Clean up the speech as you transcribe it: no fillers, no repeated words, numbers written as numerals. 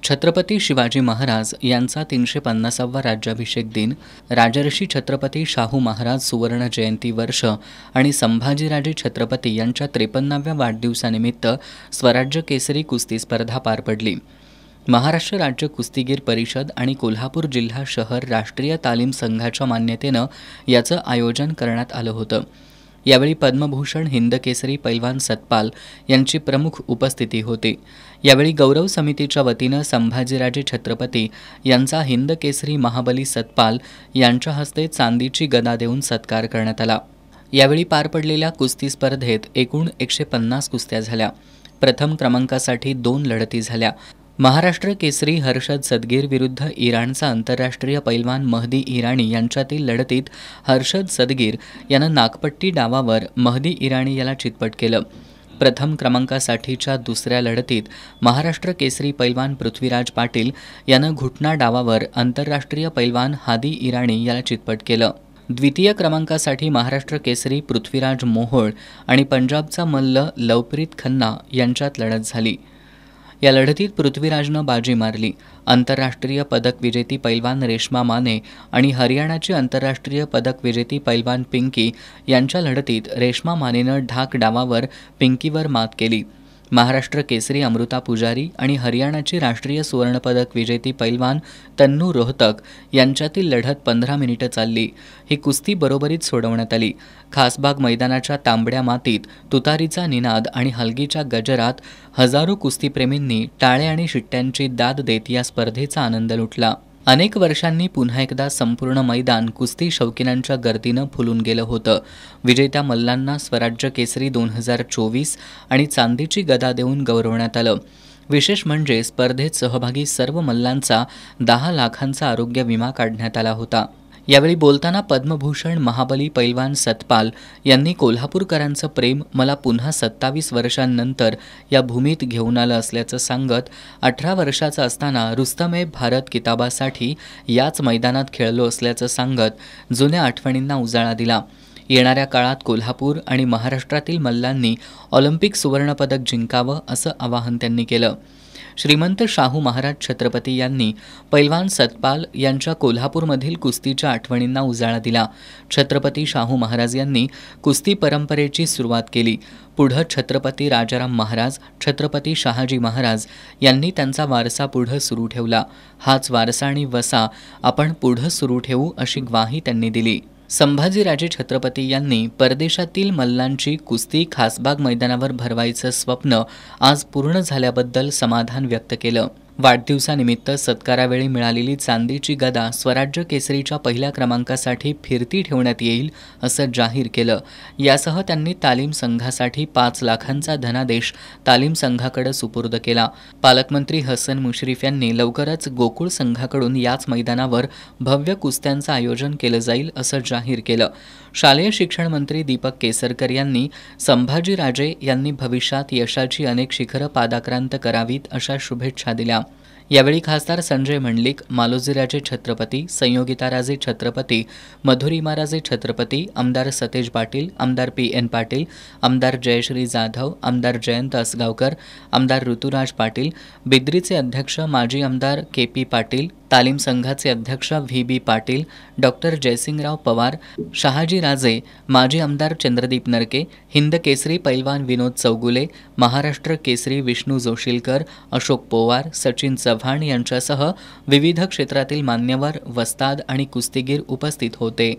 छत्रपती शिवाजी महाराज यांचा 350वा राज्याभिषेक दिन, राजर्षी छत्रपती शाहू महाराज सुवर्ण जयंती वर्ष आणि संभाजीराजे छत्रपती यांच्या 53व्या वाढदिवसानिमित्त स्वराज्य केसरी कुस्ती स्पर्धा पार पडली. महाराष्ट्र राज्य कुस्तीगीर परिषद आणि कोल्हापूर जिल्हा शहर राष्ट्रीय तालीम संघाच्या मान्यतेनं याचं आयोजन करण्यात आलं होतं. यावेळी पद्मभूषण हिंदकेसरी पैलवान सतपाल यांची प्रमुख उपस्थिती होती. यावेळी गौरव समितीच्या वतीनं संभाजीराजे छत्रपती यांचा हिंदकेसरी महाबली सतपाल यांच्या हस्ते चांदीची गदा देऊन सत्कार करण्यात आला. यावेळी पार पडलेल्या कुस्ती स्पर्धेत एकूण 150 कुस्त्या झाल्या. प्रथम क्रमांकासाठी 2 लढती झाल्या. महाराष्ट्र केसरी हर्षद सदगीर विरुद्ध इराणचा आंतरराष्ट्रीय पैलवान महदी इराणी यांच्यातील लढतीत हर्षद सदगीर यानं नागपट्टी डावावर महदी इराणी याला चितपट केलं. प्रथम क्रमांकासाठीच्या दुसऱ्या लढतीत महाराष्ट्र केसरी पैलवान पृथ्वीराज पाटील यानं घुटना डावावर आंतरराष्ट्रीय पैलवान हादी इराणी याला चितपट केलं. द्वितीय क्रमांकासाठी महाराष्ट्र केसरी पृथ्वीराज मोहोळ आणि पंजाबचा मल्ल लवप्रीत खन्ना यांच्यात लढत झाली. या लढतीत पृथ्वीराजनं बाजी मारली. आंतरराष्ट्रीय पदक विजेती पैलवान रेश्मा माने आणि हरियाणाची आंतरराष्ट्रीय पदक विजेती पैलवान पिंकी यांच्या लढतीत रेश्मा मानेनं ढाक डावावर पिंकीवर मात केली. महाराष्ट्र केसरी अमृता पुजारी आणि हरियाणाची राष्ट्रीय सुवर्णपदक विजेती पैलवान तन्नू रोहतक यांच्यातील लढत 15 मिनिटं चालली. ही कुस्ती बरोबरीत सोडवण्यात आली. खासबाग मैदानाच्या तांबड्या मातीत तुतारीचा निनाद आणि हलगीच्या गजरात हजारो कुस्तीप्रेमींनी टाळ्या आणि शिट्ट्यांची दाद देत या स्पर्धेचा आनंद लुटला. अनेक वर्षांनी पुन्हा एकदा संपूर्ण मैदान कुस्ती शौकीनांच्या गर्दीनं फुलून गेलं होतं. विजेत्या मल्लांना स्वराज्य केसरी 2024 आणि चांदीची गदा देऊन गौरवण्यात आलं. विशेष म्हणजे स्पर्धेत सहभागी सर्व मल्लांचा 10 लाखांचा आरोग्य विमा काढण्यात आला होता. यावेळी बोलताना पद्मभूषण महाबली पैलवान सतपाल यांनी कोल्हापूरकरांचं प्रेम मला पुन्हा 27 वर्षांनंतर या भूमीत घेऊन आलं असल्याचं सांगत 18 वर्षाचा असताना रुस्तमे भारत किताबासाठी याच मैदानात खेळलो असल्याचं सांगत जुन्या आठवणींना उजाळा दिला. येणाऱ्या काळात कोल्हापूर आणि महाराष्ट्रातील मल्लांनी ऑलिम्पिक सुवर्णपदक जिंकावं असं आवाहन त्यांनी केलं. श्रीमंत शाहू महाराज छत्रपती यांनी पैलवान सतपाल यांच्या कोल्हापूरमधील कुस्तीच्या आठवणींना उजाळा दिला. छत्रपती शाहू महाराज यांनी कुस्ती परंपरेची सुरुवात केली. पुढं छत्रपती राजाराम महाराज, छत्रपती शहाजी महाराज यांनी त्यांचा वारसा पुढं सुरू ठेवला. हाच वारसा आणि वसा आपण पुढं सुरू ठेवू अशी ग्वाही त्यांनी दिली. संभाजीराजे छत्रपती यांनी परदेशातील मल्लांची कुस्ती खासबाग मैदानावर भरवायचं स्वप्न आज पूर्ण झाल्याबद्दल समाधान व्यक्त केलं. वाढदिवसानिमित्त सत्कारावेळी मिळालेली चांदीची गदा स्वराज्य केसरीच्या पहिल्या क्रमांकासाठी फिरती ठेवण्यात येईल असं जाहीर केलं. यासह त्यांनी तालीम संघासाठी 5 लाखांचा धनादेश तालीम संघाकडे सुपूर्द केला. पालकमंत्री हसन मुश्रीफ यांनी लवकरच गोकुळ संघाकडून याच मैदानावर भव्य कुस्त्यांचं आयोजन केलं जाईल असं जाहीर केलं. शालेय शिक्षण मंत्री दीपक केसरकर यांनी संभाजीराजे यांनी भविष्यात यशाची अनेक शिखरं पादाक्रांत करावीत अशा शुभेच्छा दिल्या. यावेळी खासदार संजय मंडलिक, मालोजीराजे छत्रपती, संयोगिताराजे छत्रपती, मधुरिमाराजे छत्रपती, आमदार सतेज पाटील, आमदार PN पाटील, आमदार जयश्री जाधव, आमदार जयंत असगावकर, आमदार ऋतुराज पाटील, बिद्रीचे अध्यक्ष माजी आमदार KP पाटील, तालीम संघाचे अध्यक्ष VB पाटील, डॉक्टर जयसिंगराव पवार, शहाजीराजे, माजी आमदार चंद्रदीप नरके, हिंद केसरी पैलवान विनोद चौगुले, महाराष्ट्र केसरी विष्णू जोशीलकर, अशोक पोवार, सचिन चव्हाण यांच्यासह विविध क्षेत्रातील मान्यवर, वस्ताद आणि कुस्तीगीर उपस्थित होते.